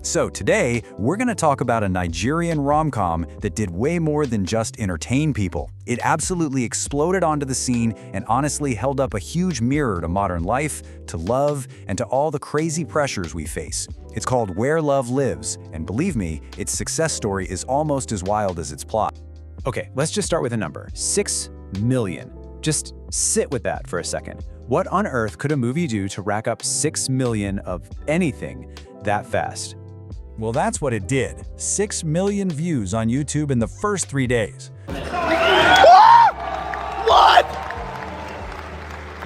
So today, we're going to talk about a Nigerian rom-com that did way more than just entertain people. It absolutely exploded onto the scene and honestly held up a huge mirror to modern life, to love, and to all the crazy pressures we face. It's called Where Love Lives, and believe me, its success story is almost as wild as its plot. Okay, let's just start with a number. 6 million. Just sit with that for a second. What on earth could a movie do to rack up 6 million of anything that fast? Well, that's what it did. 6 million views on YouTube in the first 3 days. What?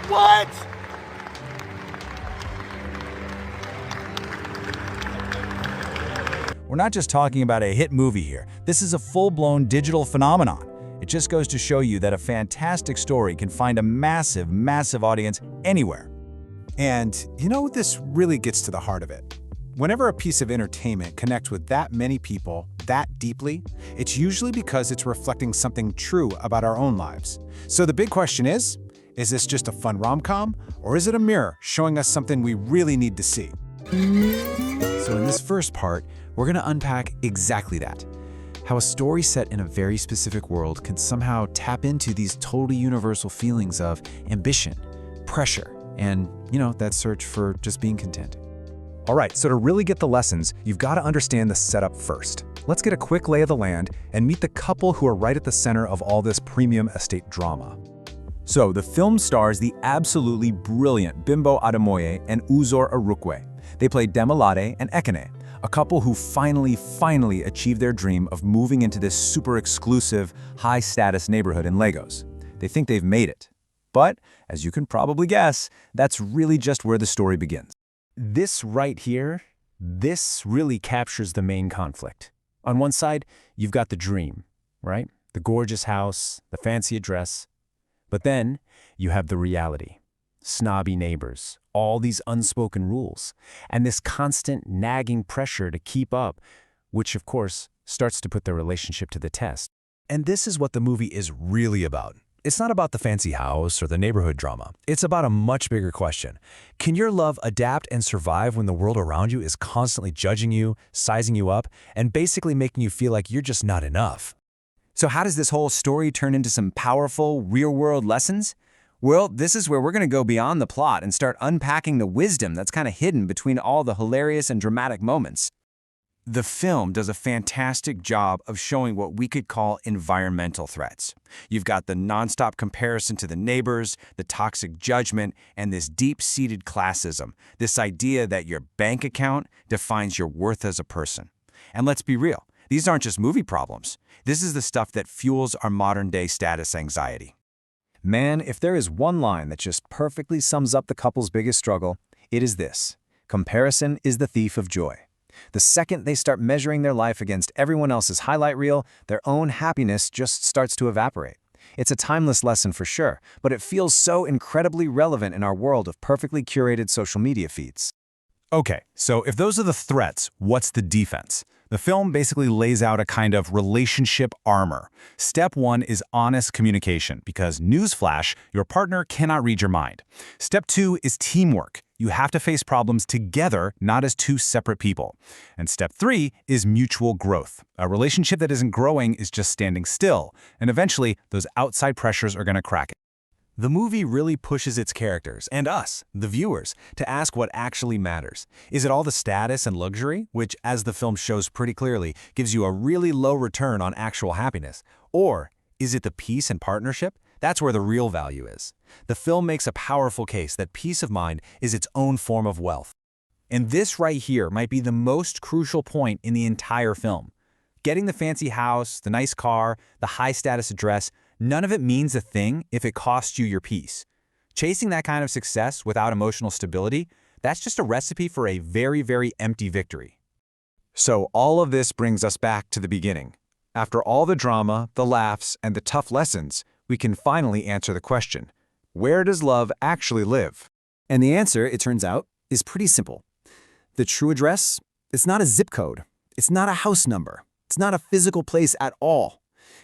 What? We're not just talking about a hit movie here. This is a full-blown digital phenomenon. It just goes to show you that a fantastic story can find a massive, massive audience anywhere. And you know, this really gets to the heart of it. Whenever a piece of entertainment connects with that many people that deeply, it's usually because it's reflecting something true about our own lives. So the big question is this just a fun rom-com, or is it a mirror showing us something we really need to see? So in this first part, we're going to unpack exactly that. How a story set in a very specific world can somehow tap into these totally universal feelings of ambition, pressure, and, that search for just being content. All right, so to really get the lessons, you've got to understand the setup first. Let's get a quick lay of the land and meet the couple who are right at the center of all this premium estate drama. So, the film stars the absolutely brilliant Bimbo Ademoye and Uzor Arukwe. They play Demilade and Ekene, a couple who finally achieved their dream of moving into this super exclusive, high-status neighborhood in Lagos. They think they've made it. But, as you can probably guess, that's really just where the story begins. This right here, this really captures the main conflict. On one side, you've got the dream, right? The gorgeous house, the fancy address. But then you have the reality. Snobby neighbors, all these unspoken rules, and this constant nagging pressure to keep up, which of course starts to put their relationship to the test. And this is what the movie is really about. It's not about the fancy house or the neighborhood drama. It's about a much bigger question. Can your love adapt and survive when the world around you is constantly judging you, sizing you up, and basically making you feel like you're just not enough? So how does this whole story turn into some powerful, real-world lessons? Well, this is where we're going to go beyond the plot and start unpacking the wisdom that's kind of hidden between all the hilarious and dramatic moments. The film does a fantastic job of showing what we could call environmental threats. You've got the nonstop comparison to the neighbors, the toxic judgment, and this deep-seated classism, this idea that your bank account defines your worth as a person. And let's be real, these aren't just movie problems. This is the stuff that fuels our modern-day status anxiety. Man, if there is one line that just perfectly sums up the couple's biggest struggle, it is this: comparison is the thief of joy. The second they start measuring their life against everyone else's highlight reel, their own happiness just starts to evaporate. It's a timeless lesson for sure, but it feels so incredibly relevant in our world of perfectly curated social media feeds. Okay, so if those are the threats, what's the defense? The film basically lays out a kind of relationship armor. Step 1 is honest communication, because newsflash, your partner cannot read your mind. Step 2 is teamwork. You have to face problems together, not as two separate people. And step 3 is mutual growth. A relationship that isn't growing is just standing still, and eventually those outside pressures are going to crack it. The movie really pushes its characters, and us, the viewers, to ask what actually matters. Is it all the status and luxury, which, as the film shows pretty clearly, gives you a really low return on actual happiness? Or is it the peace and partnership? That's where the real value is. The film makes a powerful case that peace of mind is its own form of wealth. And this right here might be the most crucial point in the entire film. Getting the fancy house, the nice car, the high-status address, none of it means a thing if it costs you your peace. Chasing that kind of success without emotional stability, that's just a recipe for a very, very empty victory. So all of this brings us back to the beginning. After all the drama, the laughs, and the tough lessons, we can finally answer the question: where does love actually live? And the answer, it turns out, is pretty simple. The true address, it's not a zip code. It's not a house number. It's not a physical place at all.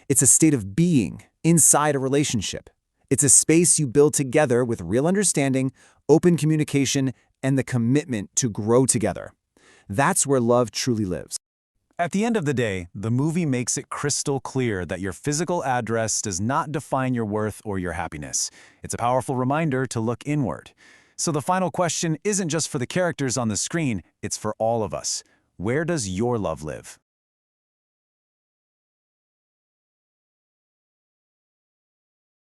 It's a state of being inside a relationship. It's a space you build together with real understanding, open communication, and the commitment to grow together. That's where love truly lives. At the end of the day, the movie makes it crystal clear that your physical address does not define your worth or your happiness. It's a powerful reminder to look inward. So the final question isn't just for the characters on the screen, it's for all of us. Where does your love live?